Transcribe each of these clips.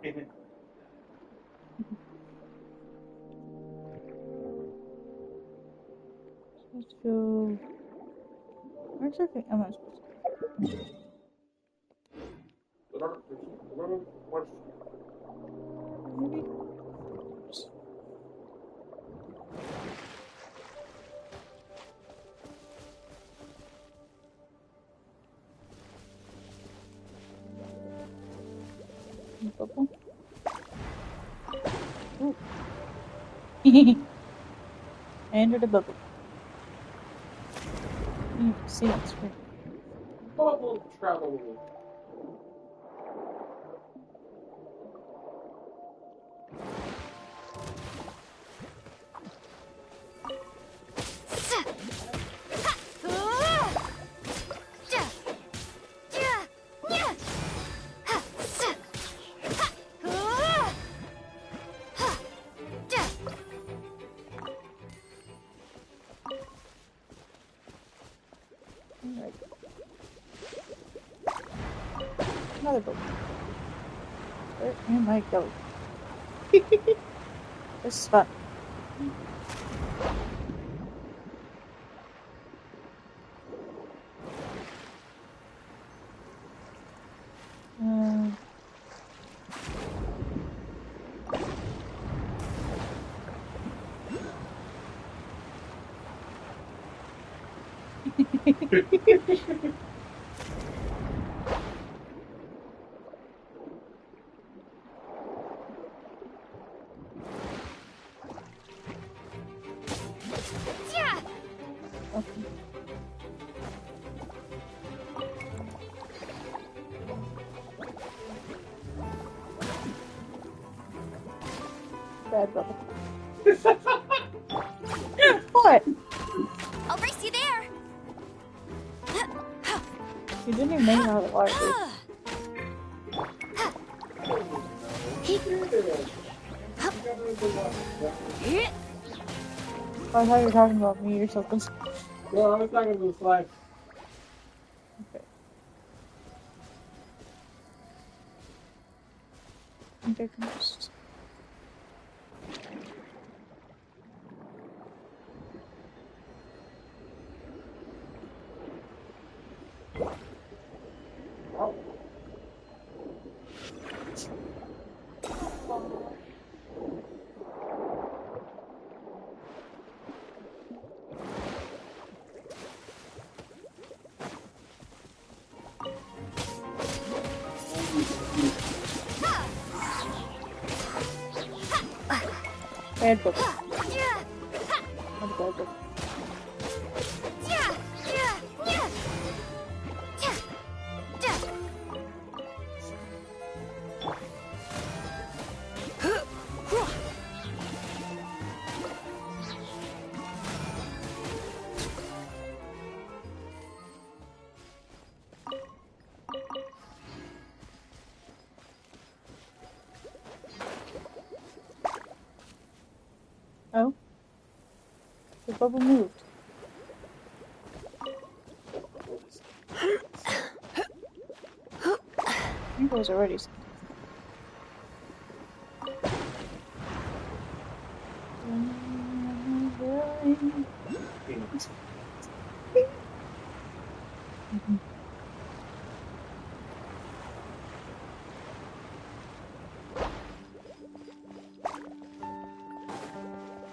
Let's go. Where's our thing? Am I supposed to maybe? Bubble. Ooh. I entered a bubble. You can see on screen. Bubble travel. Alright. Another bubble. Where am I going? This is fun. Okay. Bad bubble. What? I'll race you there. You didn't even make it out of the water, dude. I thought you were talking about me or something. Well, I was talking to the slide. Okay. I think I can just... Bad bubble. Not a bad bubble. Oh? The bubble moved. I think it was already.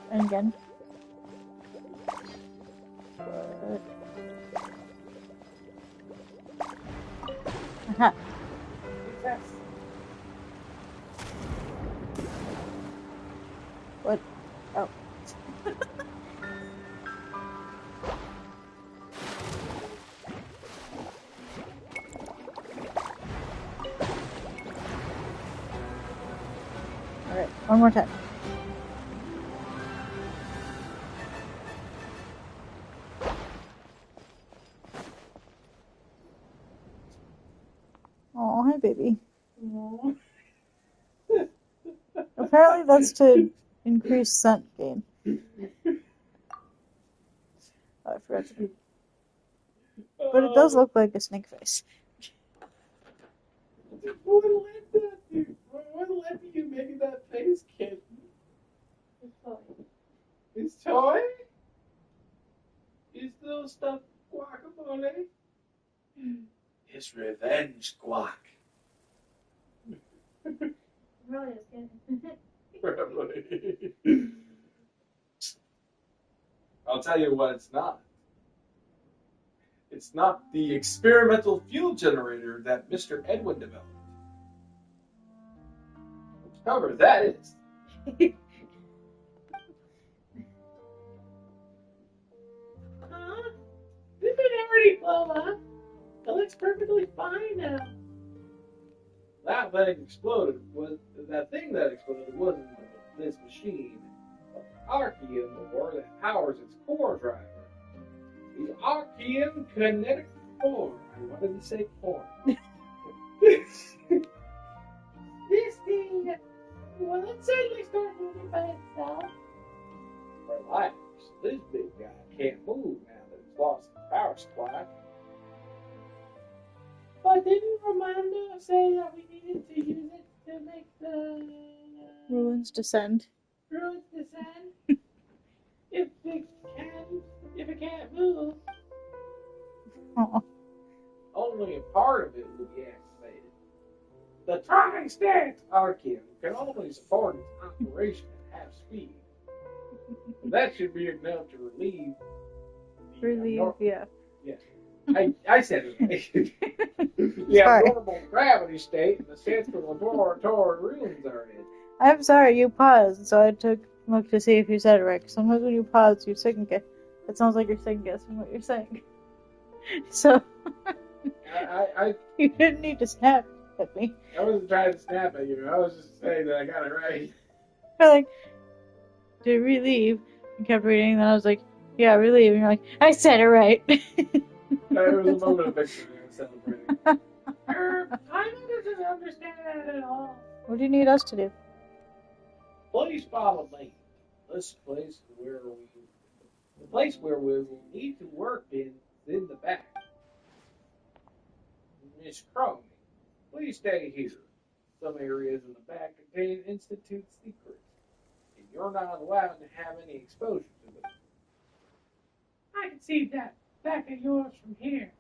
And again. Good. Aha. What? Oh. Alright, one more time. Oh, hi, baby. Aww. Apparently that's to increase scent gain. Oh, I forgot to. But it does look like a snake face. Why let that, dude? Why let Revenge Guac. Really is good. Probably. I'll tell you what it's not. It's not the experimental fuel generator that Mr. Edwin developed. However, that is. Huh? This would already blow up. It looks perfectly fine now. That thing exploded. That thing that exploded wasn't this machine, but the Archean ore that powers its core driver. The Archean kinetic core. I wanted to say core. This thing, well, it certainly start moving by itself. Relax. This big guy can't move now that it's lost the power supply. But didn't Romando say that we needed to use it to make the Ruins descend. ruins descend? if it can't move. Oh. Only a part of it will be activated. The tri-state Archean can only support its operation at half speed. That should be enough to relieve. Yeah. I said it. The abnormal gravity state and the central laboratory ruins are in. I'm sorry, you paused, so I took a look to see if you said it right. 'Cause sometimes when you pause, you second guess. It sounds like you're second guessing what you're saying. So you didn't need to snap at me. I wasn't trying to snap at you. I was just saying that I got it right. You're like, did we leave? And kept reading, and then I was like, yeah, we leave. And you're like, I said it right. It was a moment of victory and celebrating. Tyler doesn't understand that at all. What do you need us to do? Please follow me. The place where we will need to work in the back. Miss Crowley, please stay here. Some areas in the back contain Institute secrets, and you're not allowed to have any exposure to them. I can see that back of yours from here.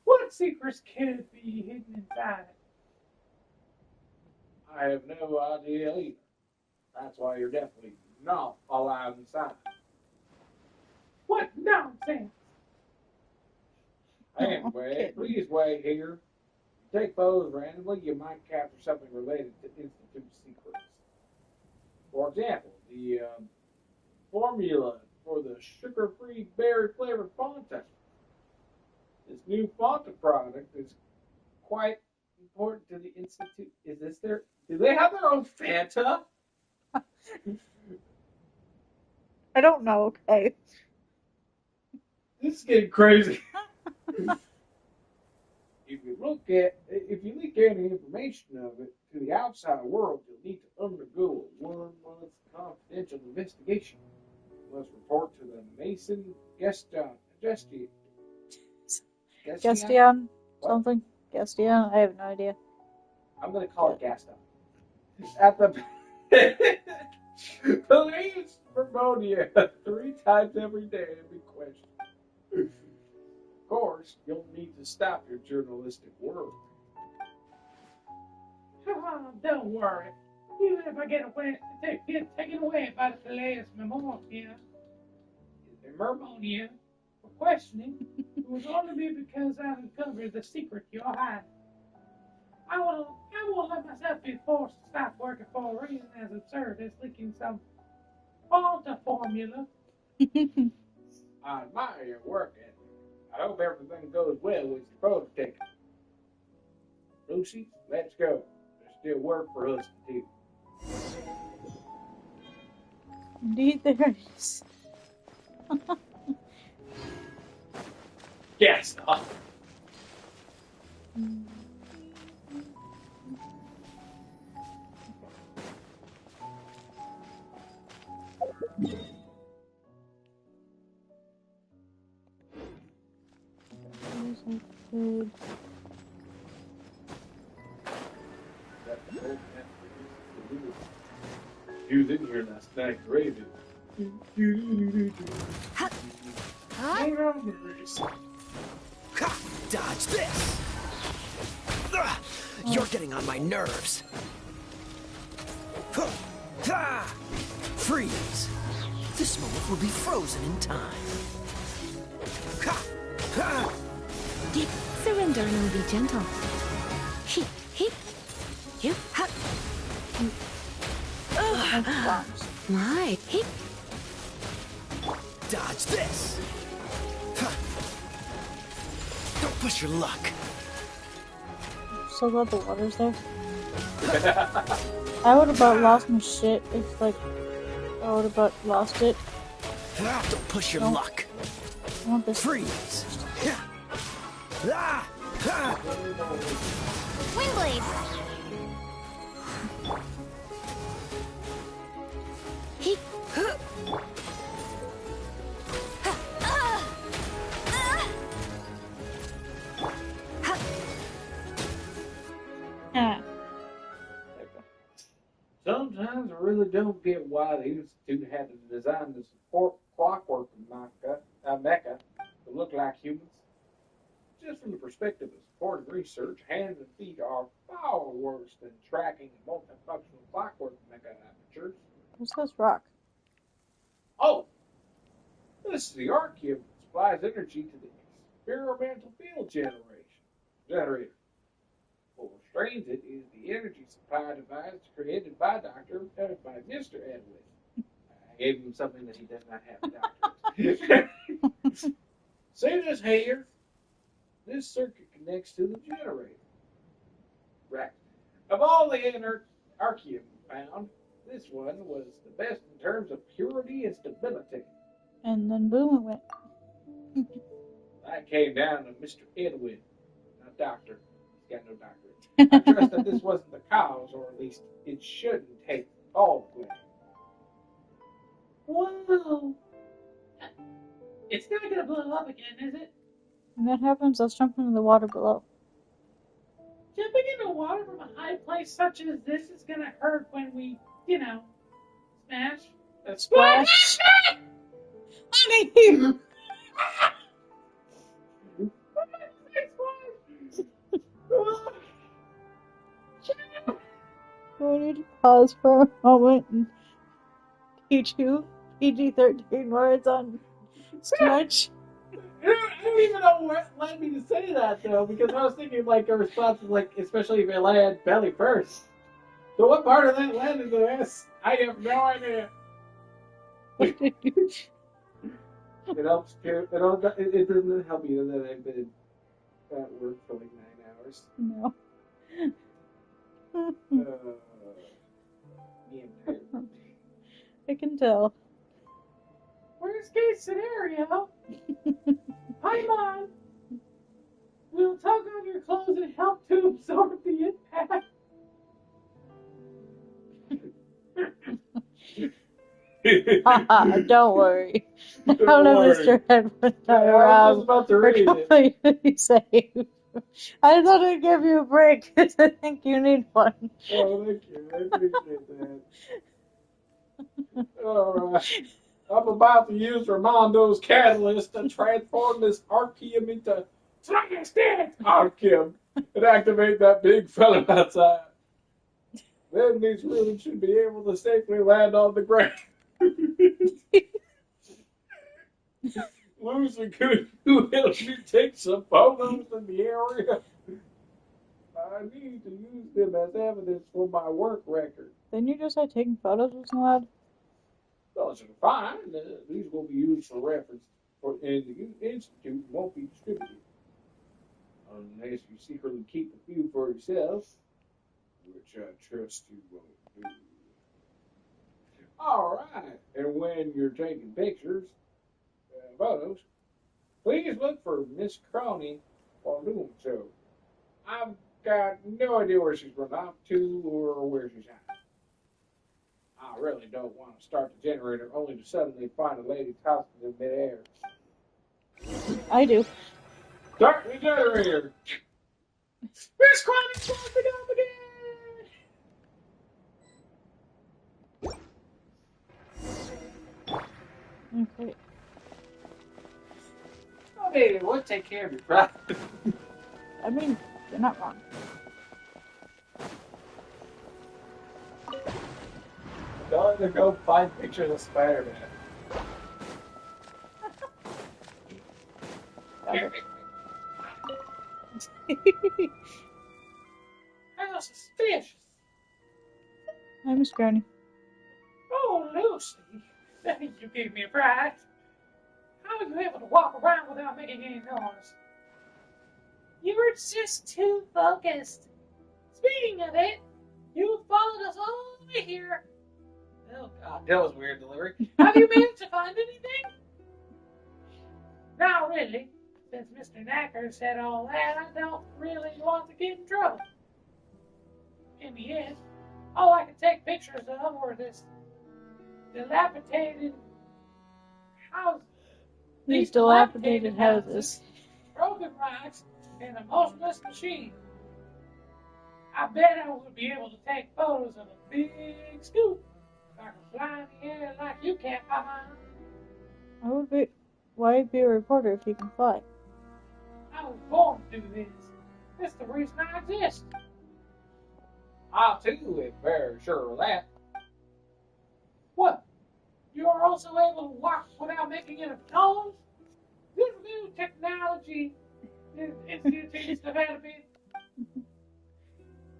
What secrets could be hidden inside? I have no idea either. That's why you're definitely not allowed inside. What nonsense! Anyway, please wait here. If you take photos randomly, you might capture something related to Institute secrets. For example, the formula for the sugar-free berry-flavored Fanta. This new Fanta product is quite important to the Institute. Do they have their own Fanta? I don't know, okay. This is getting crazy. If you leak any information of it to the outside world, you'll need to undergo a 1-month confidential investigation. You must report to the Mason Gestion something? Gestion? I have no idea. I'm going to call it Gaston. At the police pneumonia 3 times every day to be questioned. Of course, you'll need to stop your journalistic work. Don't worry. Even if I get taken away by the police pneumonia for questioning, it was only be because I uncovered the secret you're hiding. I won't let myself be forced to stop working for a reason as absurd as leaking some Fanta formula. I admire your work ethic. I hope everything goes well with your photo taking. Lucy, let's go. There's still work for us to do. Indeed, there is. Yes. He was in here last night, Raven. HoYoverse. Dodge this! Ugh, you're getting on my nerves. Freeze! This moment will be frozen in time. Surrender and will be gentle. He, you, ha. My, he. Dodge this! Don't push your luck. So glad the water's there. I would have about lost my shit if, like, I would have about lost it. Don't push your luck. I want this. Freeze! Windblade. He. Ah. Sometimes I really don't get why the Institute had to design this clockwork mecha to look like humans. Just from the perspective of supporting research, hands and feet are far worse than tracking multifunctional clockwork mecha apertures. What's this rock? Oh, this is the arc cube that supplies energy to the experimental field generator. What restrains it is the energy supply device created by Mr. Edwin. I gave him something that he does not have, doctor. See this here? This circuit connects to the generator. Right. Of all the archium found, this one was the best in terms of purity and stability. And then boom, it went. That came down to Mr. Edwin, not doctor. He's got no doctorate. I trust that this wasn't the cause, or at least it shouldn't take all the blame. Whoa. It's not gonna blow up again, is it? When that happens, let's jump into the water below. Jumping into water from a high place such as this is gonna hurt when we, smash. Splash! Honey! We need to pause for a moment and PG-13 words on stretch. I don't even know what led me to say that, though, because I was thinking, like, a response is, like, especially if it landed belly first. So what part of that landed to this? I have no idea. It helps too. It doesn't help either that I've been at work for like 9 hours. No. I can tell. Worst case scenario, Paimon will tug on your clothes and help to absorb the impact. Don't worry. Now that Mr. Edward's not I was around, just about to we're read it. completely safe. I thought I'd give you a break because I think you need one. Oh, thank you. I appreciate that. Alright. I'm about to use Ramondo's catalyst to transform this Archeum into Tristan Archeum and activate that big fella outside. Then these ruins should be able to safely land on the ground. Lucy, could you help me take some photos in the area? I need to use them as evidence for my work record. Didn't you just say taking photos wasn't allowed? Those are fine. These will be used for reference, and the Institute won't be distributed. Unless you secretly keep a few for yourself, which I trust you won't do. Alright, and when you're taking pictures, photos, please look for Miss Crony while doing so. I've got no idea where she's run off to or where she's at. I really don't want to start the generator only to suddenly find a lady tossed in midair. I do. Start the generator! Miss Crony's popping up again! Okay. Okay, we'll take care of your problem. I mean, you're not wrong. Don't to go find pictures of Spider-Man. How suspicious. Hi, Miss Granny. Oh, Lucy. You gave me a fright. How are you able to walk around without making any noise? You were just too focused. Speaking of it, you followed us all the way here. Oh, God, that was weird delivery. Have you managed to find anything? Not really. Since Mr. Knacker said all that, I don't really want to get in trouble. In the end, all I could take pictures of were this dilapidated house. These dilapidated houses. Broken rocks, and a motionless machine. I bet I would be able to take photos of a big scoop. I can fly in the air like you can, Papa. Why be a reporter if you can fly? I was born to do this. That's the reason I exist. I too am very sure of that. What? You are also able to walk without making any noise? This new technology is developing.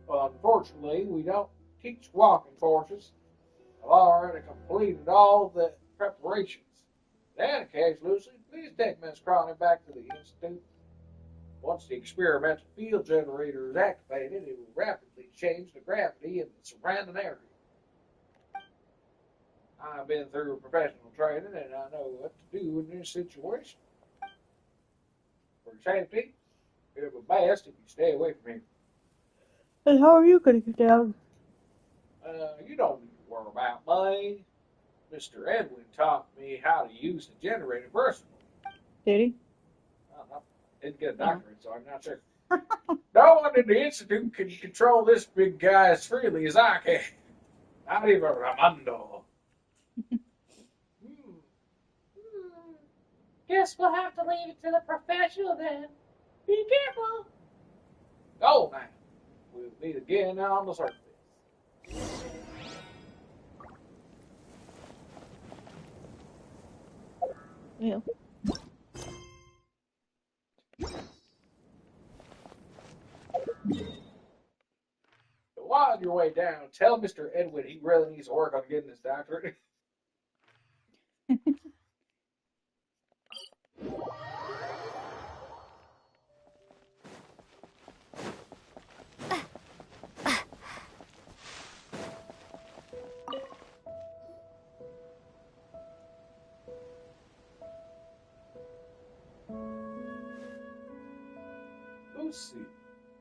Well, unfortunately, we don't teach walking courses. I've already completed all the preparations. In any case, Lucy, please take Miss Cronny back to the Institute. Once the experimental field generator is activated, it will rapidly change the gravity in the surrounding area. I've been through professional training and I know what to do in this situation. For safety, it would be best if you stay away from here. And how are you going to get down? You don't need to worry about me. Mr. Edwin taught me how to use the generator personally. Did he? I didn't get a doctorate, so I'm not sure. No one in the Institute can control this big guy as freely as I can. Not even Ramondo. Guess we'll have to leave it to the professional then. Be careful. Go now. We'll meet again on the surface. Yeah. While on your way down, tell Mr. Edwin he really needs to work on getting his doctorate. Lucy,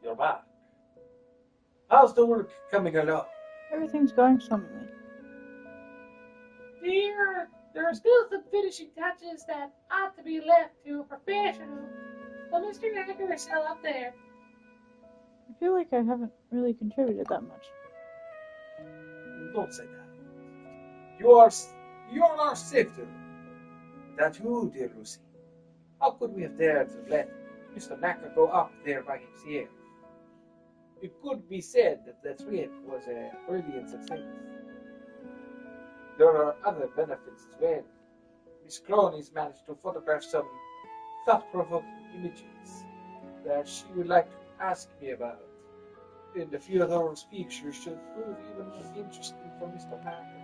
you're back. How's the work coming along? Everything's going swimmingly. Dear, there are still some finishing touches that ought to be left to a professional. But Mr. Knacker is still up there. I feel like I haven't really contributed that much. Don't say that. You're our safety. That you, dear Lucy. How could we have dared to let Mr. Knacker go up there by himself? It could be said that the trip was a brilliant success. There are other benefits as well. Miss Croney's managed to photograph some thought-provoking images that she would like to ask me about. And a few of those pictures should prove even more interesting for Mr. Knacker.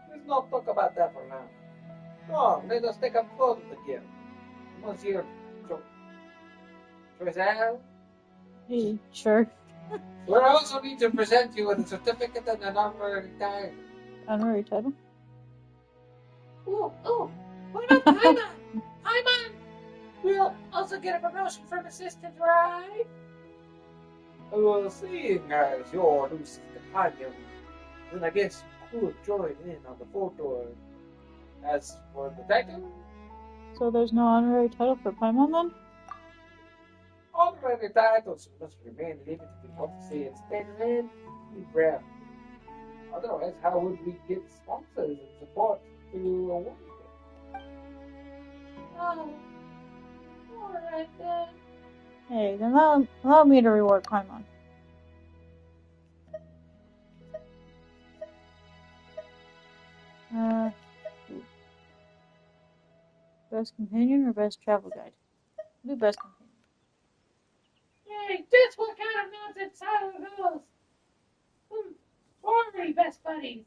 Let's not talk about that for now. Come, let us take a photo together. Monsieur Choiseul? Hey, sure. We'll also need to present you with a certificate and an honorary title. Honorary title? Ooh, what about Paimon? Paimon will also get a promotion from assistant, right? Well, seeing as you're Lucy's companion, then I guess you could join in on the photo. As for the title, So there's no honorary title for Paimon then? honorary titles must remain limited to what you say instead and be proud. Otherwise, how would we get sponsors and support to award them? Oh, alright then. Hey, then allow me to reward Paimon. Best companion or best travel guide? Do best companion. Hey, just what kind of nonsense Tyler goes? Already best buddies.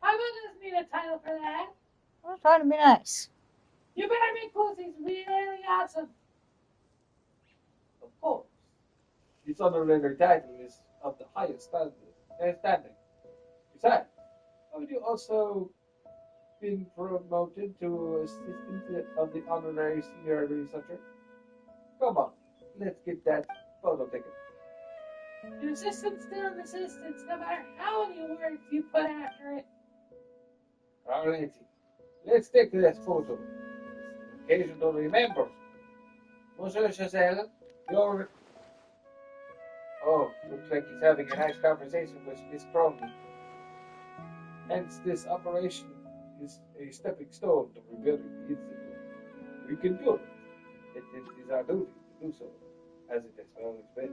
Paimon doesn't need a title for that. I'm trying to be nice. You better make pussies really awesome. Of course. This honorary title is of the highest standing. Besides, haven't you also been promoted to assistant of the honorary senior researcher? Come on, let's get that photo taken. An assistant's still an assistant, no matter how many words you put after it. Alrighty, let's take this photo. It's an occasion to remember. Monsieur Chazelle, you're... Oh, looks like he's having a nice conversation with Miss Crowley. Hence, this operation is a stepping stone to rebuilding the institute. We can do it. It is our duty to do so, as it has always been.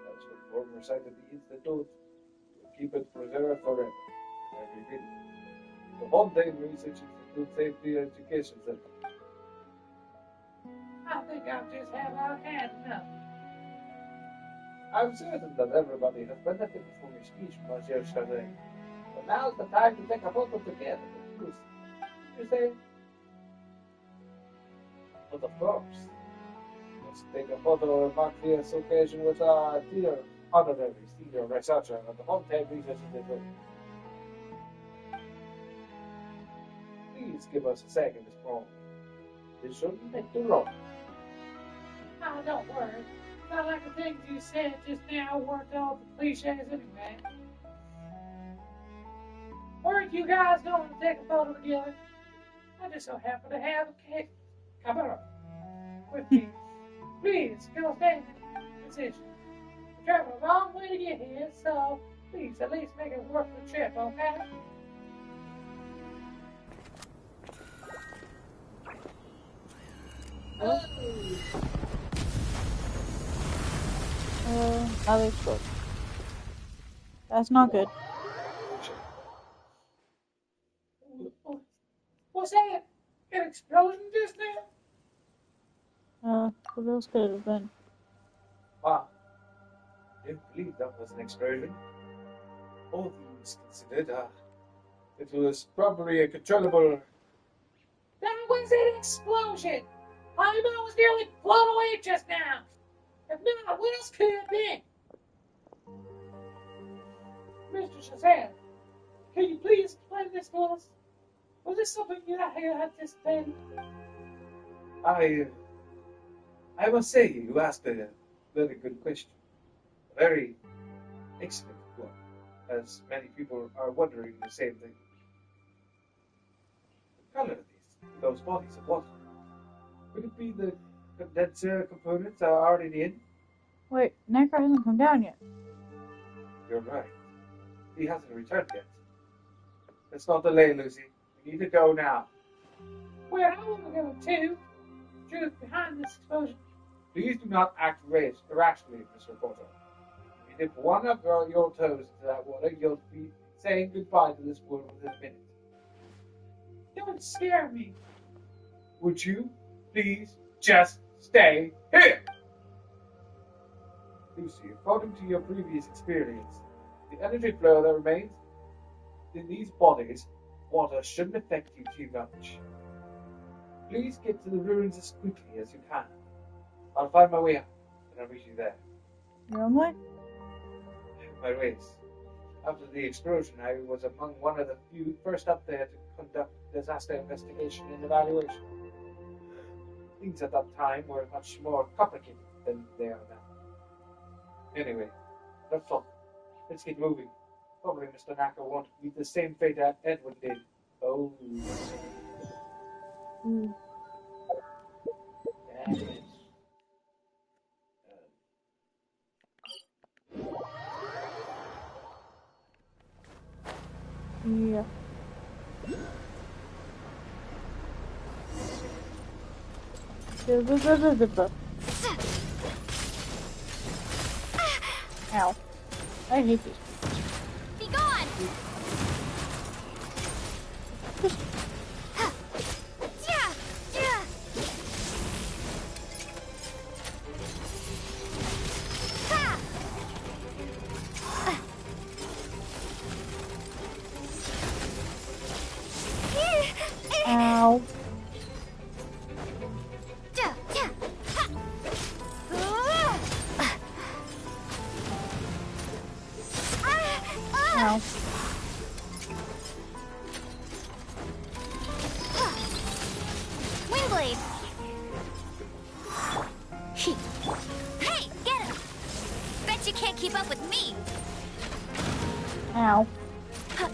As for the former site of the institute, we'll keep it preserved forever. Every bit. The Montaigne Research Institute Safety Education Center. I think I've just had enough. I'm certain that everybody has benefited from your speech, Monsieur Chazelle. But now's the time to take a photo together. You say? But of course, let's take a photo and mark this occasion with our dear honorary senior researcher at the Montaigne Research Institute. Please give us a second, Miss Brown. This shouldn't take too long. Oh, don't worry. Not like the things you said just now worked all the cliches anyway. Weren't you guys going to take a photo together? I just so happen to have a cake. Camera with me. Please, go stand in position. We traveled a long way to get here, so please at least make it worth the trip, okay? Now they explode. That's not good. Was that an explosion just now? What else could it have been? Ah, I didn't believe that was an explosion. All things considered, it was probably a controllable... That was an explosion! Paimon was nearly blown away just now! If not, what else could it have been? Mr. Shazam, can you please explain this to us? Was this something you had anticipated? I must say, you asked a very good question. A very excellent one, as many people are wondering the same thing. The color of those bodies of water. Could it be the condenser components are already in? Wait, Necro hasn't come down yet. You're right. He hasn't returned yet. Let's not delay, Lucy. We need to go now. Well, I want to go too. Truth behind this explosion. Please do not act irrationally, Miss Reporter. If you dip one of your toes into that water, you'll be saying goodbye to this world within a minute. Don't scare me. Would you please just stay here? Lucy, according to your previous experience, the energy flow that remains in these bodies, water shouldn't affect you too much. Please get to the ruins as quickly as you can. I'll find my way up, and I'll reach you there. Your own way? My ways. After the explosion, I was among one of the few first up there to conduct disaster investigation and evaluation. Things at that time were much more complicated than they are now. Anyway, that's all. Let's get moving. Probably Mr. Naka won't meet the same fate that Edwin did. Oh. Yeah. Ow. I hate these. Be gone! Yeah, yeah. Ha! Ow. Ja, ja, ha. Ow. Windblade! Hey, get him! Bet you can't keep up with me! Ow. Go,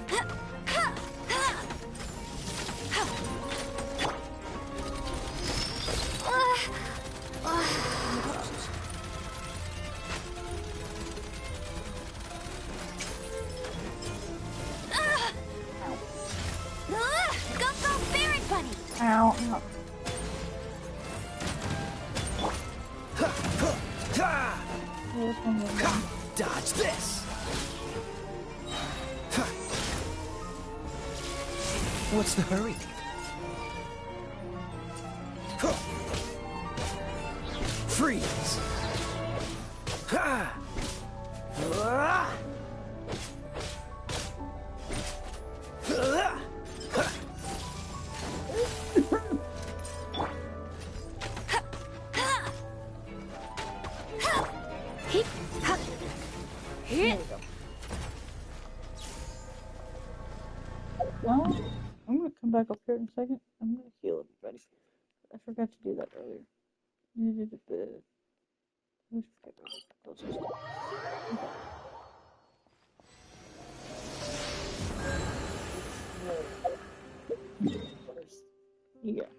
go, Barret Bunny! Ow. Ow. This one was done. Dodge this. What's the hurry? Freeze. There we go. Well, I'm gonna come back up here in a second. I'm gonna heal everybody. I forgot to do that earlier. Needed a bit. Let's get rid of those. Okay. Yeah.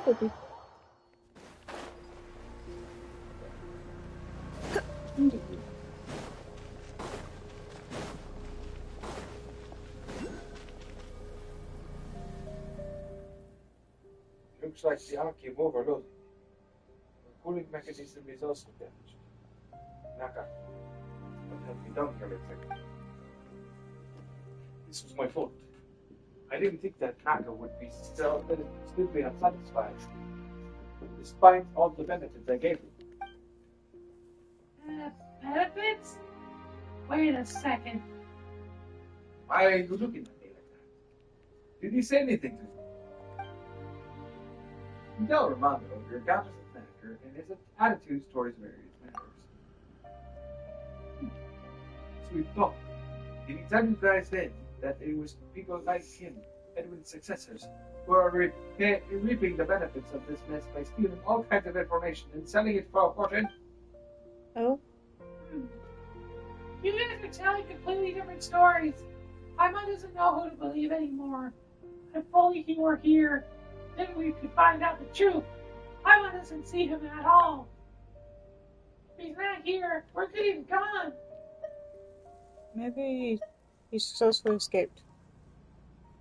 Okay. Indeed. Looks like the archive overloaded. The cooling mechanism is also damaged. Naka, what have you done here exactly? This was my fault. I didn't think that Naka would be still be unsatisfied, despite all the benefits I gave him. Benefits? Wait a second. Why are you looking at me like that? Did he say anything to you? You tell Romano of your encounters with Naka and his attitudes towards various matters. Sweet talk. Did he tell you guys then that it was people like him, Edwin's successors, who are reaping the benefits of this mess by stealing all kinds of information and selling it for a fortune? Oh? You guys are telling completely different stories. Paimon doesn't know who to believe anymore. If only he were here, then we could find out the truth. Paimon doesn't see him at all. If he's not here, we're getting gone. Maybe he successfully escaped.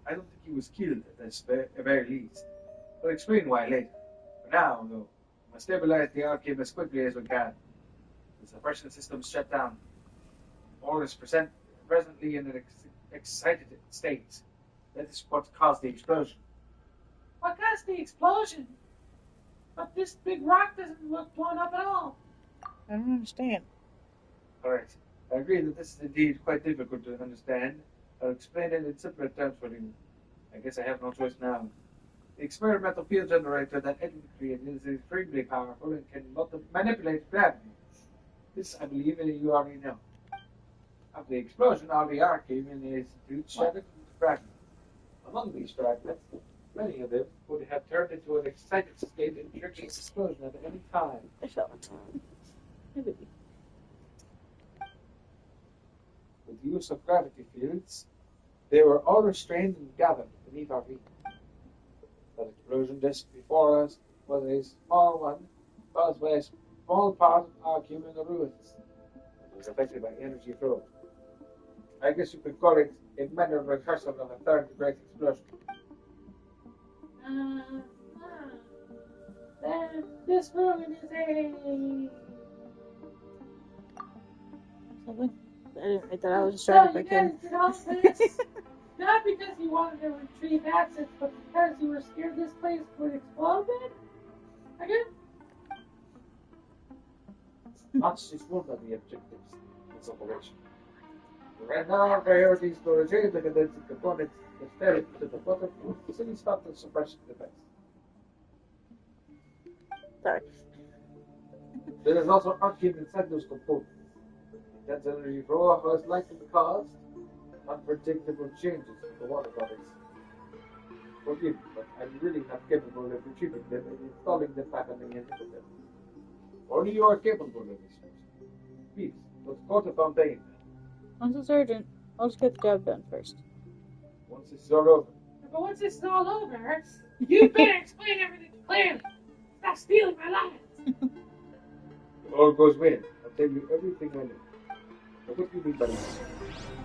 I don't think he was killed at the very least. I'll explain why later. For now, though, we must stabilize the archive as quickly as we can. The suppression system's shut down. All is presently in an excited state. That is what caused the explosion. What caused the explosion? But this big rock doesn't look blown up at all. I don't understand. Alright. I agree that this is indeed quite difficult to understand. I'll explain it in simpler terms for you. I guess I have no choice now. The experimental field generator that Edwin created is extremely powerful and can manipulate gravity. This, I believe, you already know. After the explosion, all the archive in the Institute shattered into fragments. Among these fragments, many of them would have turned into an excited state and triggered an explosion at any time. I felt. Maybe. With the use of gravity fields, they were all restrained and gathered beneath our feet. That explosion just before us was a small one, caused by a small part of our human ruins. It was affected by energy flow. I guess you could call it a manner of rehearsal of a third great explosion. this room is a Something? I didn't write that. I was so distracted by you guys Kim. did all this not because you wanted to retrieve assets, but because you were scared this place would explode. Then I guess. That's just one of the objectives of this operation. Right now, our priority is to retrieve the condensing components necessary to the bottom so you start the suppression device. Sorry. There is also arcane inside those components. Intense energy flow has likely caused unpredictable changes to the water bodies. Forgive me, but I'm really not capable of retrieving them and installing them back on the inhibitor. Only you are capable of this. Please, let's go to Fountain. Once it's urgent, I'll just get the job done first. Once this is all over, But once this is all over, you better explain everything clearly. Stop stealing my lines. all goes well. I'll tell you everything I know. But what do you mean by that?